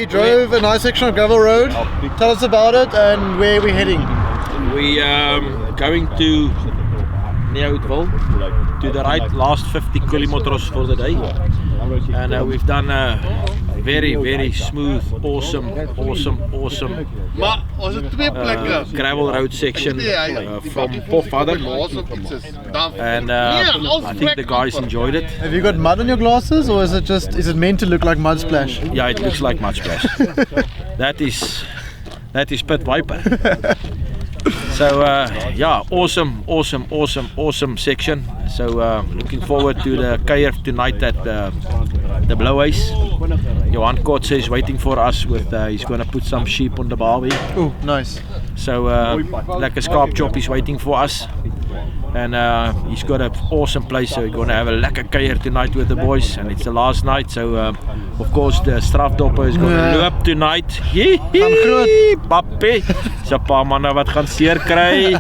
we drove a nice section of gravel road. Tell us about it and where we're heading. We going to Nieuwtville to the right, last 50 kilometers for the day, and we've done a very smooth, awesome gravel road section from Pofadder, and I think the guys enjoyed it. Have you got mud on your glasses, or is it meant to look like mud splash? Yeah, it looks like mud splash. That is Pit Viper. So yeah, awesome section. So looking forward to the KF tonight at the Blue Ace. Johan Kotze is waiting for us with he's going to put some sheep on the barbie. Oh, nice. So Lekker Scarp Chop is waiting for us, and he's got an awesome place. So we're going to have a lekker kuier tonight with the boys, and it's the last night. So of course the strafdopper is going to loop tonight. Papi, so 'n paar manne wat gaan seer kry.